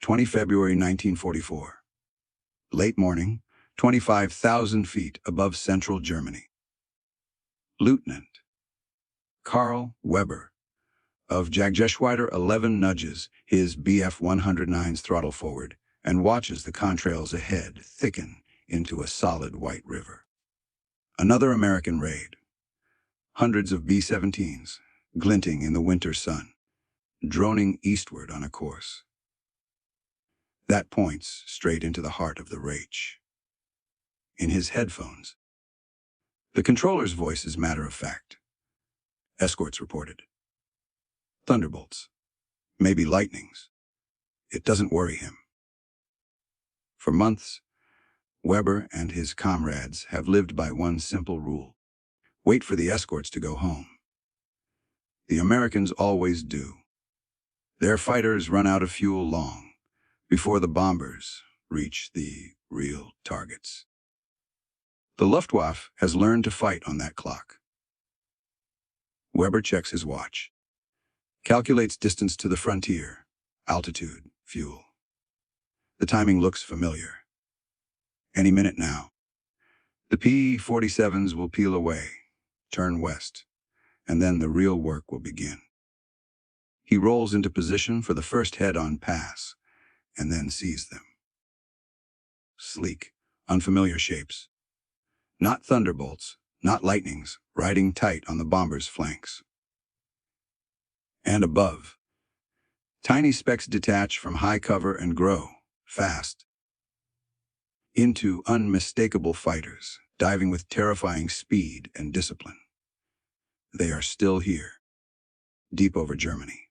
20 February 1944. Late morning, 25,000 feet above central Germany. Lieutenant Karl Weber of Jagdgeschwader 11 nudges his Bf-109's throttle forward and watches the contrails ahead thicken into a solid white river. Another American raid. Hundreds of B-17s, glinting in the winter sun, droning eastward on a course that points straight into the heart of the Reich. In his headphones, the controller's voice is matter-of-fact. Escorts reported. Thunderbolts, maybe lightnings. It doesn't worry him. For months, Weber and his comrades have lived by one simple rule: wait for the escorts to go home. The Americans always do. Their fighters run out of fuel long before the bombers reach the real targets. The Luftwaffe has learned to fight on that clock. Weber checks his watch, calculates distance to the frontier, altitude, fuel. The timing looks familiar. Any minute now, the P-47s will peel away, turn west, and then the real work will begin. He rolls into position for the first head-on pass, and then sees them. Sleek, unfamiliar shapes. Not thunderbolts, not lightnings, riding tight on the bomber's flanks. And above, tiny specks detach from high cover and grow, fast, into unmistakable fighters, diving with terrifying speed and discipline. They are still here, deep over Germany,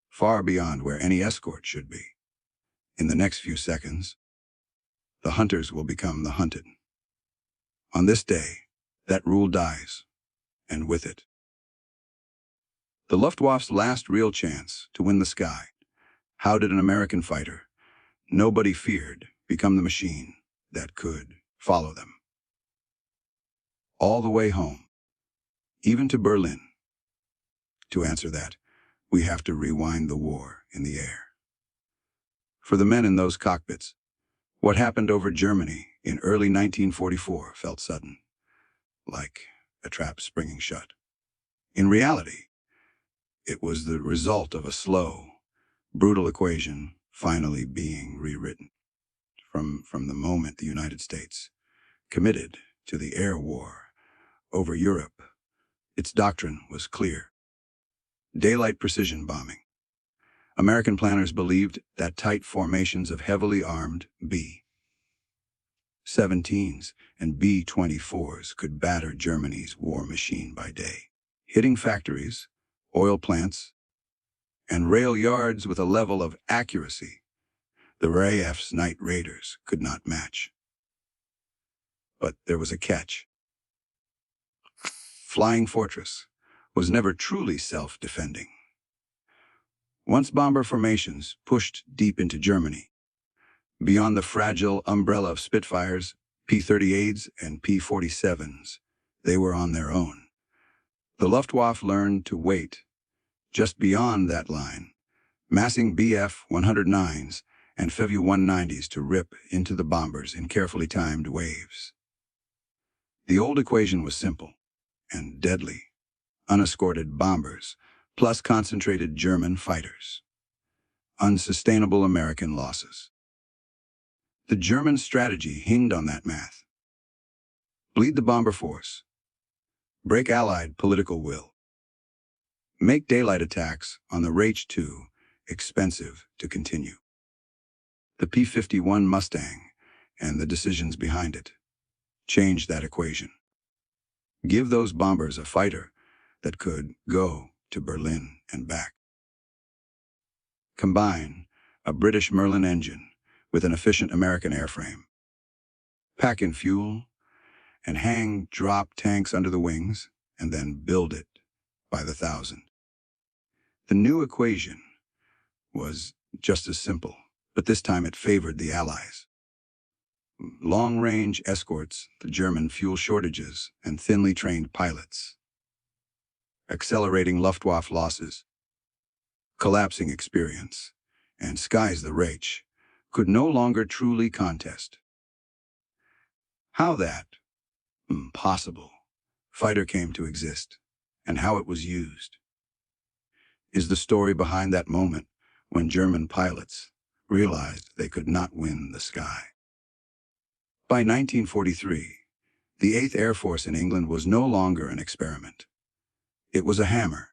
far beyond where any escort should be. In the next few seconds, the hunters will become the hunted. On this day, that rule dies, and with it, the Luftwaffe's last real chance to win the sky. How did an American fighter nobody feared become the machine that could follow them all the way home, even to Berlin? To answer that, we have to rewind the war in the air. For the men in those cockpits, what happened over Germany in early 1944 felt sudden, like a trap springing shut. In reality, it was the result of a slow, brutal equation finally being rewritten. From the moment the United States committed to the air war over Europe, its doctrine was clear: daylight precision bombing. American planners believed that tight formations of heavily armed B-17s and B-24s could batter Germany's war machine by day, hitting factories, oil plants, and rail yards with a level of accuracy the RAF's night raiders could not match. But there was a catch. Flying Fortress was never truly self-defending. Once bomber formations pushed deep into Germany, beyond the fragile umbrella of Spitfires, P-38s, and P-47s, they were on their own. The Luftwaffe learned to wait just beyond that line, massing Bf-109s and Fev-190s to rip into the bombers in carefully timed waves. The old equation was simple and deadly: unescorted bombers plus concentrated German fighters. Unsustainable American losses. The German strategy hinged on that math. Bleed the bomber force. Break Allied political will. Make daylight attacks on the Reich too expensive to continue. The P-51 Mustang and the decisions behind it changed that equation. Give those bombers a fighter that could go to Berlin and back. Combine a British Merlin engine with an efficient American airframe. Pack in fuel and hang drop tanks under the wings, and then build it by the thousand. The new equation was just as simple, but this time it favored the Allies. Long-range escorts, the German fuel shortages, and thinly trained pilots. Accelerating Luftwaffe losses, collapsing experience, and skies the Reich could no longer truly contest. How that impossible fighter came to exist and how it was used is the story behind that moment when German pilots realized they could not win the sky. By 1943, the 8th Air Force in England was no longer an experiment. It was a hammer,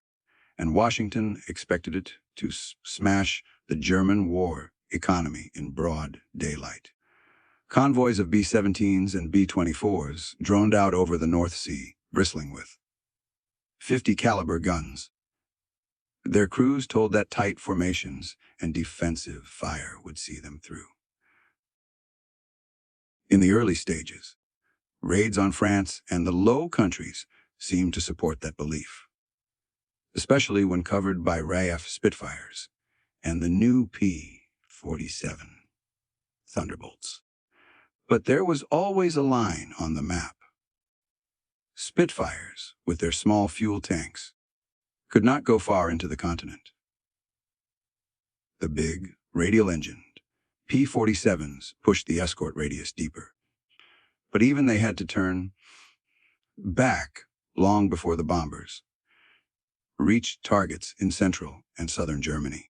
and Washington expected it to smash the German war economy in broad daylight. Convoys of B-17s and B-24s droned out over the North Sea, bristling with 50 caliber guns. Their crews told that tight formations and defensive fire would see them through. In the early stages, raids on France and the Low Countries seemed to support that belief, especially when covered by RAF Spitfires and the new P-47 Thunderbolts. But there was always a line on the map. Spitfires, with their small fuel tanks, could not go far into the continent. The big, radial-engined P-47s pushed the escort radius deeper, but even they had to turn back long before the bombers reached targets in central and southern Germany.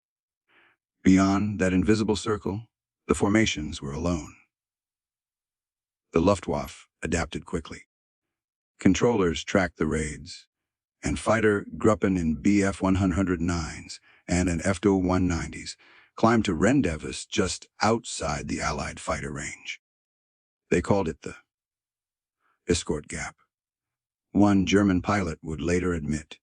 Beyond that invisible circle, the formations were alone. The Luftwaffe adapted quickly. Controllers tracked the raids, and fighter Gruppen in Bf-109s and an F-190s climbed to rendezvous just outside the Allied fighter range. They called it the escort gap. One German pilot would later admit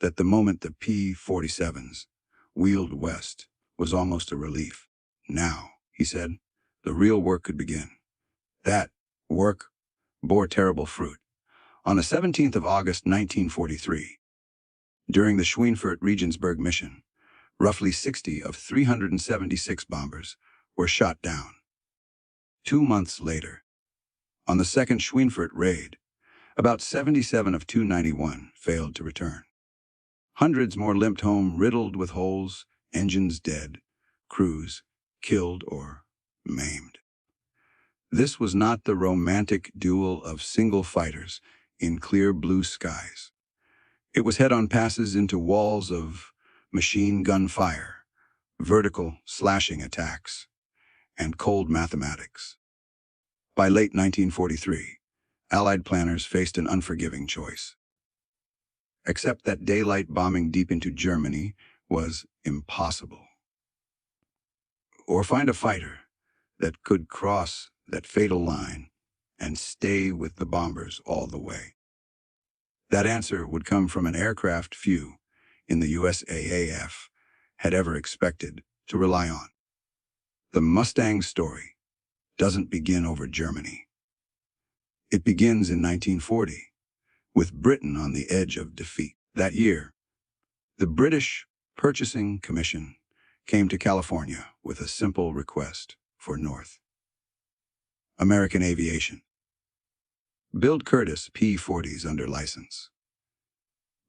that the moment the P-47s wheeled west was almost a relief. Now, he said, the real work could begin. That work bore terrible fruit. On the 17th of August 1943, during the Schweinfurt-Regensburg mission, roughly 60 of 376 bombers were shot down. 2 months later, on the second Schweinfurt raid, about 77 of 291 failed to return. Hundreds more limped home riddled with holes, engines dead, crews killed or maimed. This was not the romantic duel of single fighters in clear blue skies. It was head-on passes into walls of machine gun fire, vertical slashing attacks, and cold mathematics. By late 1943, Allied planners faced an unforgiving choice. Accept that daylight bombing deep into Germany was impossible, or find a fighter that could cross that fatal line and stay with the bombers all the way. That answer would come from an aircraft few in the USAF had ever expected to rely on. The Mustang story doesn't begin over Germany. It begins in 1940, with Britain on the edge of defeat. That year, the British Purchasing Commission came to California with a simple request for North American aviation. Build Curtiss P-40s under license.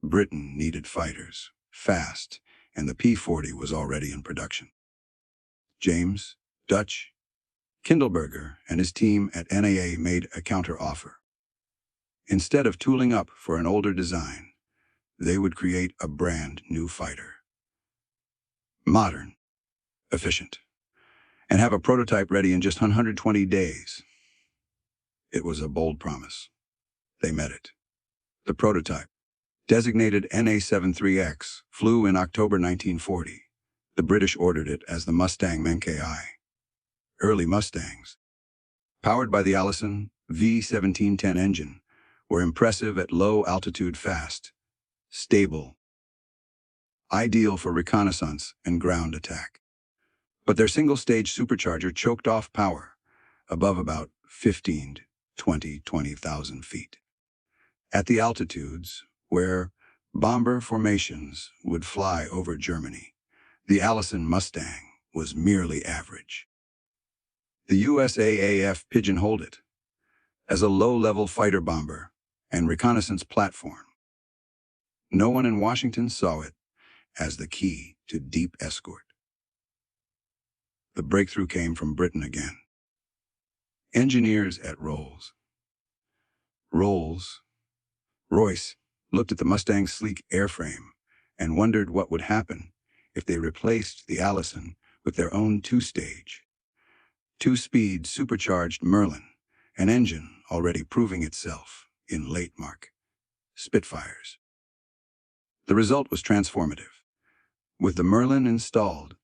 Britain needed fighters, fast, and the P-40 was already in production. James Dutch Kindleberger and his team at NAA made a counter-offer. Instead of tooling up for an older design, they would create a brand new fighter. Modern, efficient, and have a prototype ready in just 120 days. It was a bold promise. They met it. The prototype, designated NA-73X, flew in October 1940. The British ordered it as the Mustang Mk.I. Early Mustangs, powered by the Allison V1710 engine, were impressive at low altitude, fast, stable, ideal for reconnaissance and ground attack. But their single-stage supercharger choked off power above about 20,000 feet. At the altitudes where bomber formations would fly over Germany, the Allison Mustang was merely average. The USAF pigeonholed it as a low-level fighter bomber and reconnaissance platform. No one in Washington saw it as the key to deep escort. the breakthrough came from Britain again. Engineers at Rolls-Royce looked at the Mustang's sleek airframe and wondered what would happen if they replaced the Allison with their own two-speed supercharged Merlin, an engine already proving itself in late Mark Spitfires. The result was transformative. With the Merlin installed,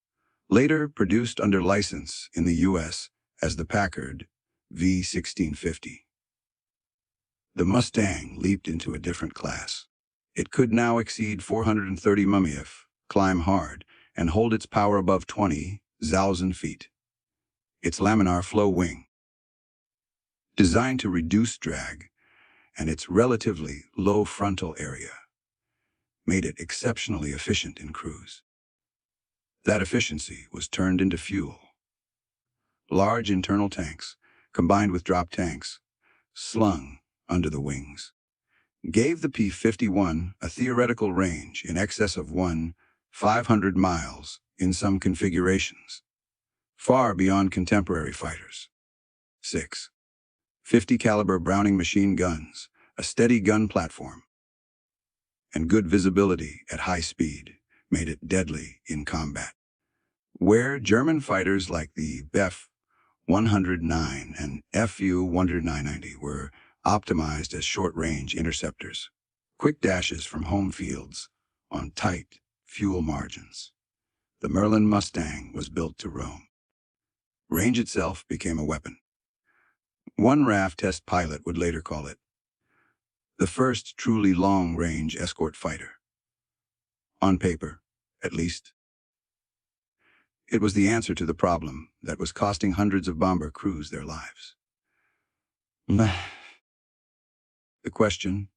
later produced under license in the U.S. as the Packard V1650, the Mustang leaped into a different class. It could now exceed 430 mmf, climb hard, and hold its power above 20,000 feet. Its laminar flow wing, designed to reduce drag, and its relatively low frontal area, made it exceptionally efficient in cruise. That efficiency was turned into fuel. Large internal tanks, combined with drop tanks, slung under the wings, gave the P-51 a theoretical range in excess of 500 miles in some configurations, far beyond contemporary fighters. 6. 50 caliber Browning machine guns, a steady gun platform, and good visibility at high speed made it deadly in combat, where German fighters like the Bf 109 and Fu 190 were optimized as short-range interceptors, quick dashes from home fields on tight fuel margins. The Merlin Mustang was built to roam. Range itself became a weapon. One RAF test pilot would later call it the first truly long-range escort fighter. On paper, at least. It was the answer to the problem that was costing hundreds of bomber crews their lives. The question,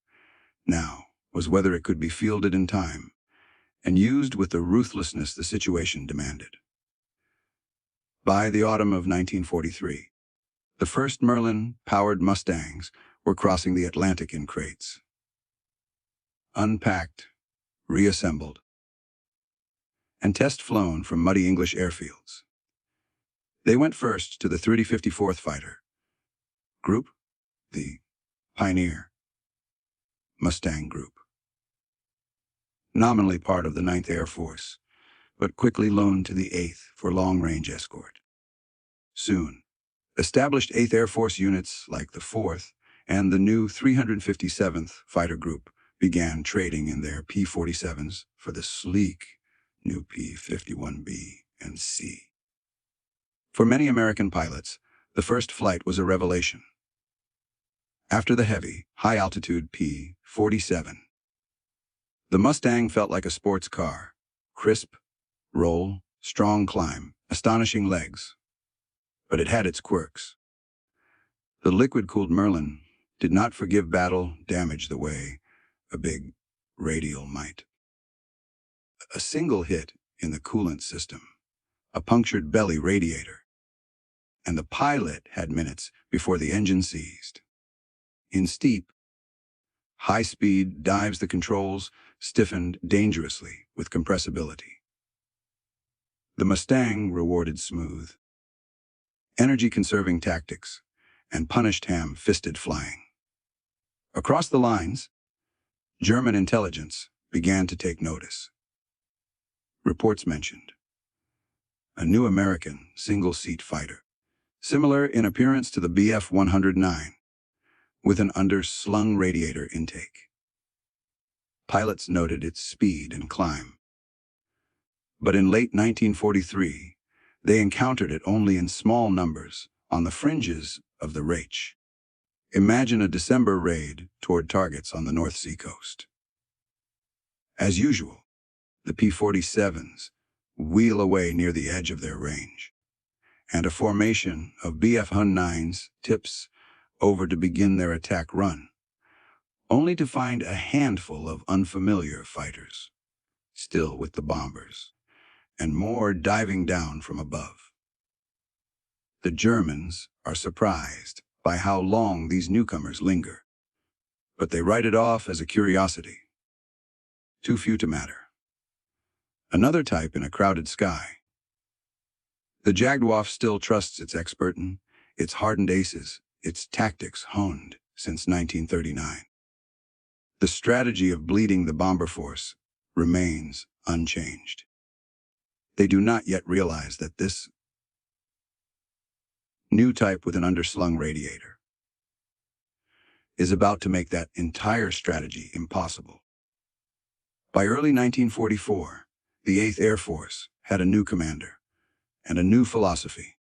now, was whether it could be fielded in time and used with the ruthlessness the situation demanded. By the autumn of 1943, the first Merlin-powered Mustangs were crossing the Atlantic in crates. Unpacked, reassembled, and test-flown from muddy English airfields. They went first to the 354th Fighter Group, the Pioneer Mustang Group, nominally part of the 9th Air Force, but quickly loaned to the 8th for long-range escort. Soon, established 8th Air Force units like the 4th and the new 357th Fighter Group began trading in their P-47s for the sleek new P-51B and C. For many American pilots, the first flight was a revelation. After the heavy, high-altitude P-47, the Mustang felt like a sports car. Crisp, roll, strong climb, astonishing legs. But it had its quirks. The liquid-cooled Merlin did not forgive battle damage the way a big radial might. A single hit in the coolant system, a punctured belly radiator, and the pilot had minutes before the engine seized. In steep, high-speed dives, the controls stiffened dangerously with compressibility. The Mustang rewarded smooth, energy-conserving tactics and punished ham-fisted flying. Across the lines, German intelligence began to take notice. Reports mentioned a new American single-seat fighter, similar in appearance to the Bf 109, with an underslung radiator intake. Pilots noted its speed and climb. But in late 1943, they encountered it only in small numbers on the fringes of the Reich. Imagine a December raid toward targets on the North Sea coast. As usual, the P-47s wheel away near the edge of their range, and a formation of Bf 109s tips over to begin their attack run, only to find a handful of unfamiliar fighters, still with the bombers, and more diving down from above. The Germans are surprised by how long these newcomers linger, but they write it off as a curiosity. Too few to matter. Another type in a crowded sky. The Jagdwaffe still trusts its expert and its hardened aces, its tactics honed since 1939. The strategy of bleeding the bomber force remains unchanged. They do not yet realize that this new type with an underslung radiator is about to make that entire strategy impossible. By early 1944, the 8th Air Force had a new commander and a new philosophy.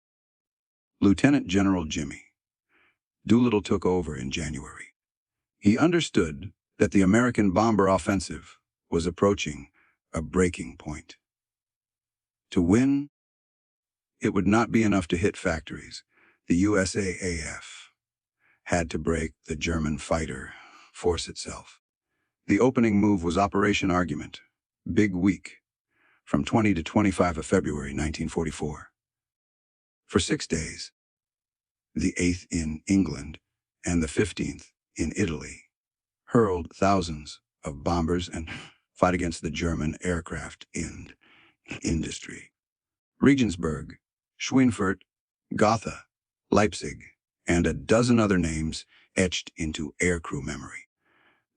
Lieutenant General Jimmy Doolittle took over in January. He understood that the American bomber offensive was approaching a breaking point. To win, it would not be enough to hit factories. The USAAF had to break the German fighter force itself. The opening move was Operation Argument, Big Week, from 20 to 25 of February 1944. For 6 days, the 8th in England and the 15th in Italy hurled thousands of bombers and fought against the German aircraft industry. Regensburg, Schweinfurt, Gotha, Leipzig, and a dozen other names etched into aircrew memory.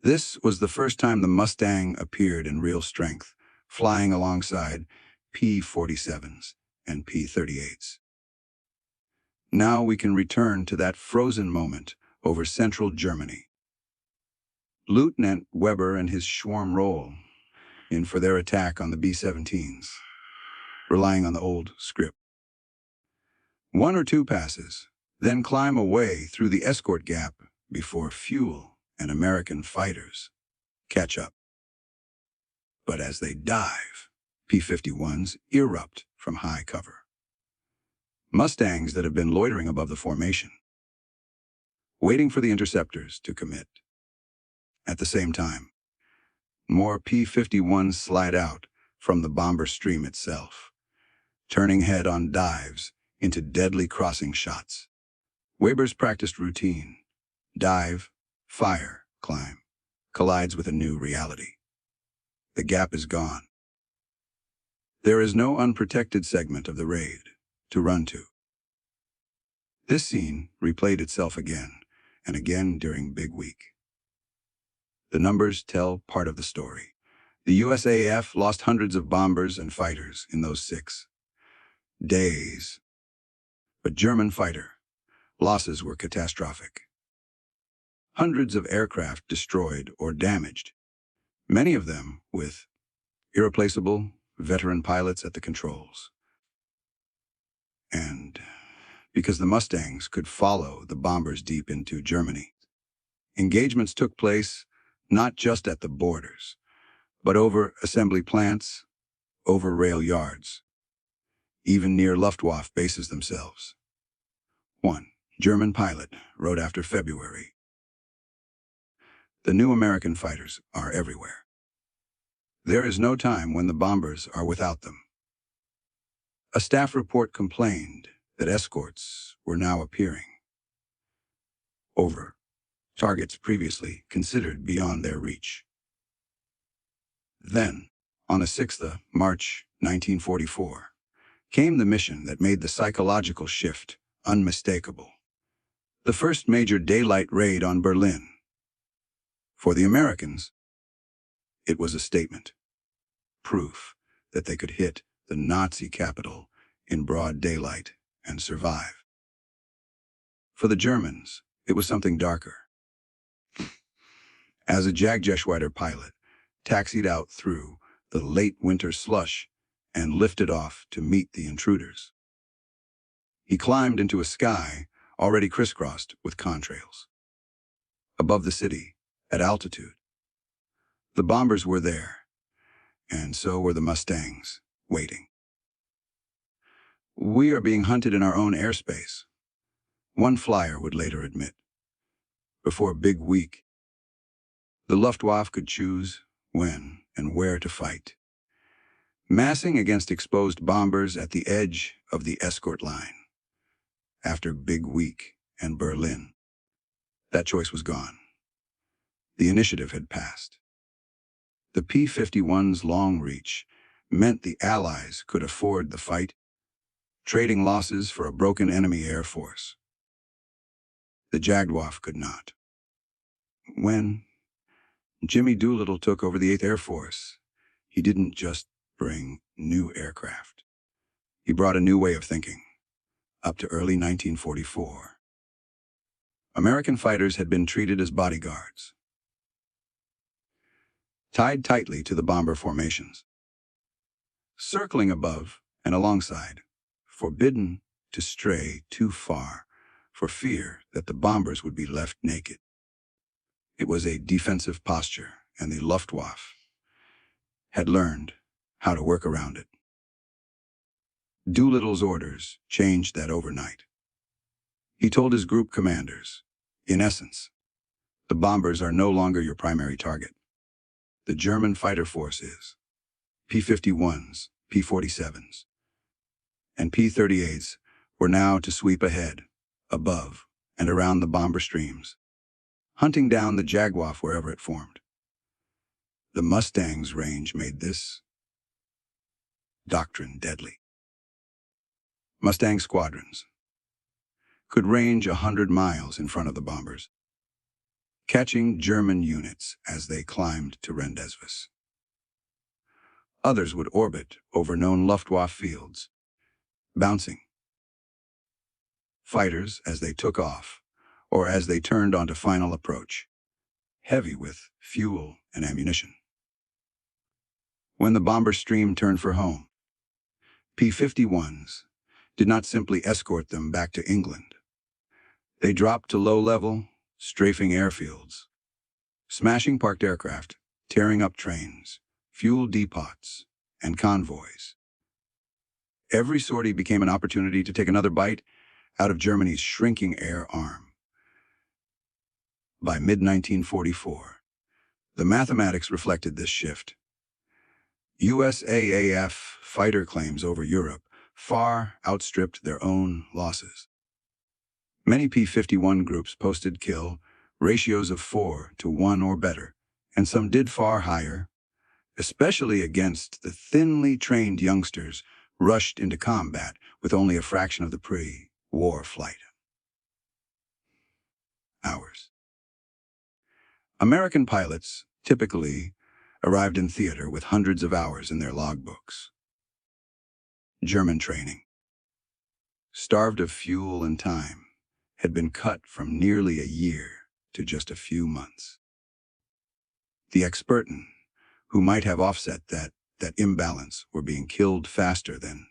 This was the first time the Mustang appeared in real strength, flying alongside P-47s and P-38s. Now we can return to that frozen moment over central Germany. Lieutenant Weber and his swarm roll in for their attack on the B-17s, relying on the old script. 1 or 2 passes, then climb away through the escort gap before fuel and American fighters catch up. But as they dive, P-51s erupt from high cover. Mustangs that have been loitering above the formation, waiting for the interceptors to commit. At the same time, more P-51s slide out from the bomber stream itself, turning head-on dives into deadly crossing shots. Weber's practiced routine, dive, fire, climb, collides with a new reality. The gap is gone. There is no unprotected segment of the raid to run to. This scene replayed itself again and again during Big Week. The numbers tell part of the story. The USAF lost hundreds of bombers and fighters in those 6 days. But German fighter losses were catastrophic. Hundreds of aircraft destroyed or damaged, many of them with irreplaceable veteran pilots at the controls. And because the Mustangs could follow the bombers deep into Germany, engagements took place not just at the borders, but over assembly plants, over rail yards, even near Luftwaffe bases themselves. One German pilot wrote after February, "The new American fighters are everywhere. There is no time when the bombers are without them." A staff report complained that escorts were now appearing over targets previously considered beyond their reach. Then, on the 6th of March 1944, came the mission that made the psychological shift unmistakable. The first major daylight raid on Berlin. For the Americans, it was a statement, proof that they could hit the Nazi capital in broad daylight and survive. For the Germans, it was something darker. As a Jagdgeschwader pilot taxied out through the late winter slush and lifted off to meet the intruders, he climbed into a sky already crisscrossed with contrails. Above the city, at altitude, the bombers were there, and so were the Mustangs, waiting. "We are being hunted in our own airspace," one flyer would later admit. Before Big Week, the Luftwaffe could choose when and where to fight, massing against exposed bombers at the edge of the escort line. After Big Week and Berlin, that choice was gone. The initiative had passed. The P-51's long reach meant the Allies could afford the fight trading losses for a broken enemy air force. The Jaguar could not. When Jimmy Doolittle took over the 8th Air Force, he didn't just bring new aircraft. He brought a new way of thinking. Up to early 1944, American fighters had been treated as bodyguards, tied tightly to the bomber formations, circling above and alongside, forbidden to stray too far for fear that the bombers would be left naked. It was a defensive posture, and the Luftwaffe had learned how to work around it. Doolittle's orders changed that overnight. He told his group commanders, in essence, the bombers are no longer your primary target. The German fighter force is. P-51s, P-47s, and P-38s were now to sweep ahead, above, and around the bomber streams, hunting down the Jaguar wherever it formed. The Mustang's range made this doctrine deadly. Mustang squadrons could range 100 miles in front of the bombers, catching German units as they climbed to rendezvous. Others would orbit over known Luftwaffe fields, bouncing fighters as they took off or as they turned onto final approach, heavy with fuel and ammunition. When the bomber stream turned for home, P-51s did not simply escort them back to England. They dropped to low-level, strafing airfields, smashing parked aircraft, tearing up trains, fuel depots, and convoys. Every sortie became an opportunity to take another bite out of Germany's shrinking air arm. By mid-1944, the mathematics reflected this shift. USAF fighter claims over Europe far outstripped their own losses. Many P-51 groups posted kill ratios of 4 to 1 or better, and some did far higher, especially against the thinly trained youngsters rushed into combat with only a fraction of the pre-war flight hours. American pilots typically arrived in theater with hundreds of hours in their logbooks. German training, starved of fuel and time, had been cut from nearly a year to just a few months. The experten, who might have offset that imbalance, were being killed faster than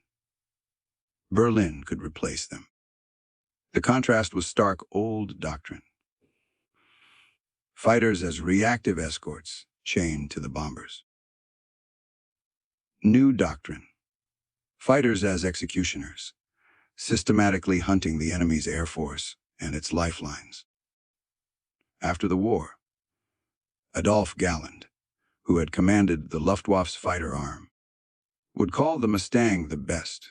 Berlin could replace them. The contrast was stark old doctrine. Fighters as reactive escorts chained to the bombers. New doctrine. Fighters as executioners, systematically hunting the enemy's air force and its lifelines. After the war, Adolf Galland, who had commanded the Luftwaffe's fighter arm, would call the Mustang the best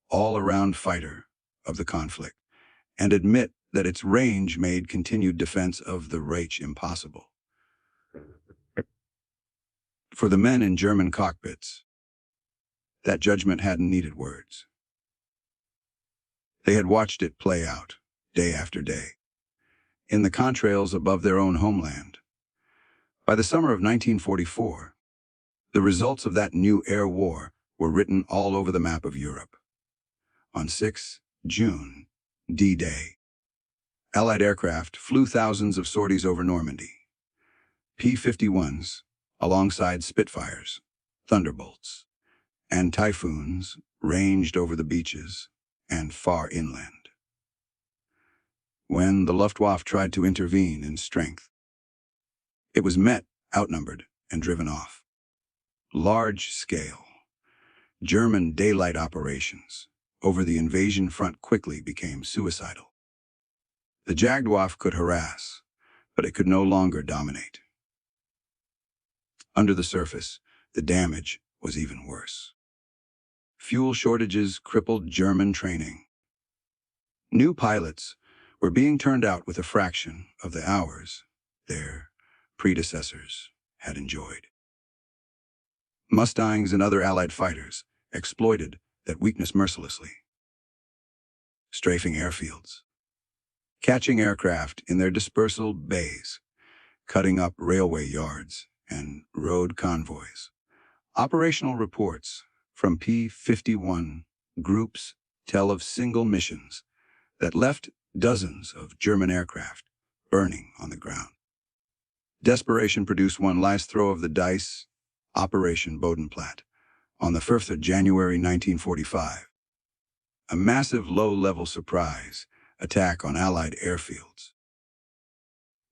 all-around fighter of the conflict, and admit that its range made continued defense of the Reich impossible. For the men in German cockpits, that judgment hadn't needed words. They had watched it play out, day after day, in the contrails above their own homeland. By the summer of 1944, the results of that new air war were written all over the map of Europe. On 6 June, D-Day, Allied aircraft flew thousands of sorties over Normandy. P-51s, alongside Spitfires, Thunderbolts, and Typhoons ranged over the beaches and far inland. When the Luftwaffe tried to intervene in strength, it was met, outnumbered, and driven off. Large-scale German daylight operations over the invasion front quickly became suicidal. The Jaguar could harass, but it could no longer dominate. Under the surface, the damage was even worse. Fuel shortages crippled German training. New pilots were being turned out with a fraction of the hours their predecessors had enjoyed. Mustangs and other Allied fighters exploited that weakness mercilessly, strafing airfields, catching aircraft in their dispersal bays, cutting up railway yards and road convoys. Operational reports from P-51 groups tell of single missions that left dozens of German aircraft burning on the ground. Desperation produced one last throw of the dice, Operation Bodenplatte, on the 1st of January 1945. A massive low-level surprise attack on Allied airfields.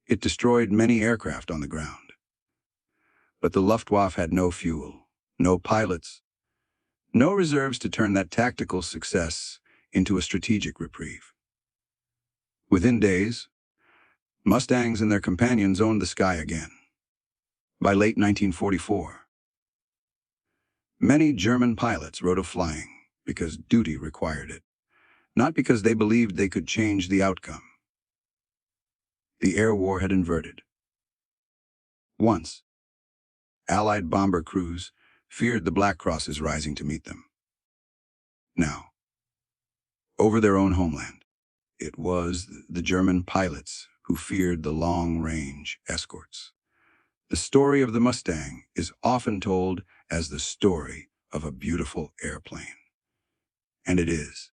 It destroyed many aircraft on the ground. But the Luftwaffe had no fuel, no pilots, no reserves to turn that tactical success into a strategic reprieve. Within days, Mustangs and their companions owned the sky again. By late 1944, many German pilots wrote of flying because duty required it, not because they believed they could change the outcome. The air war had inverted. Once, Allied bomber crews feared the Black Crosses rising to meet them. Now, over their own homeland, it was the German pilots who feared the long-range escorts. The story of the Mustang is often told as the story of a beautiful airplane. And it is.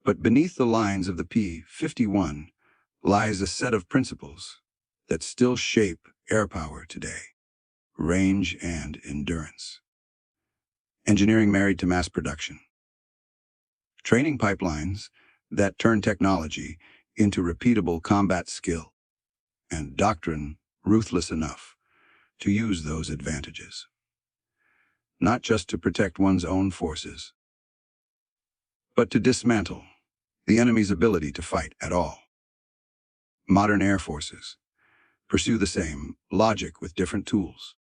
But beneath the lines of the P-51 lies a set of principles that still shape air power today: range and endurance. Engineering married to mass production. Training pipelines that turn technology into repeatable combat skill, and doctrine ruthless enough to use those advantages. Not just to protect one's own forces, but to dismantle the enemy's ability to fight at all. Modern air forces pursue the same logic with different tools.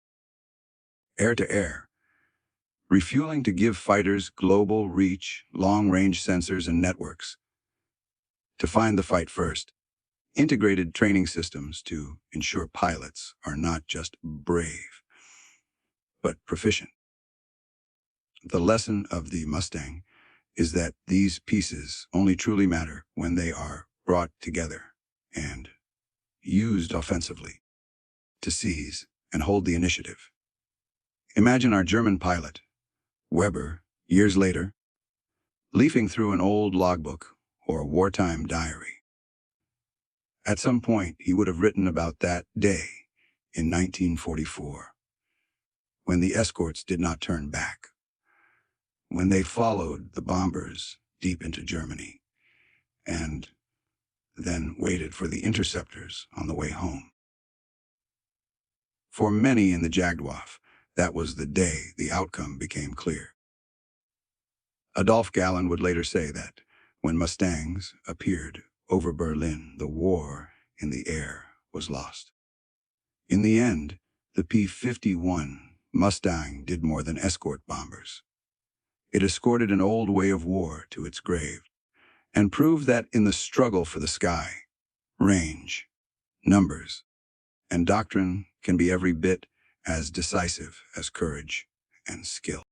Air-to-air, refueling to give fighters global reach, long-range sensors and networks. To find the fight first, integrated training systems to ensure pilots are not just brave, but proficient. The lesson of the Mustang is that these pieces only truly matter when they are brought together and used offensively to seize and hold the initiative. Imagine our German pilot, Weber, years later, leafing through an old logbook or a wartime diary. At some point, he would have written about that day in 1944, when the escorts did not turn back, when they followed the bombers deep into Germany, and then waited for the interceptors on the way home. For many in the Jagdwaffe, that was the day the outcome became clear. Adolf Galland would later say that when Mustangs appeared over Berlin, the war in the air was lost. In the end, the P-51 Mustang did more than escort bombers. It escorted an old way of war to its grave and proved that in the struggle for the sky, range, numbers, and doctrine can be every bit as decisive as courage and skill.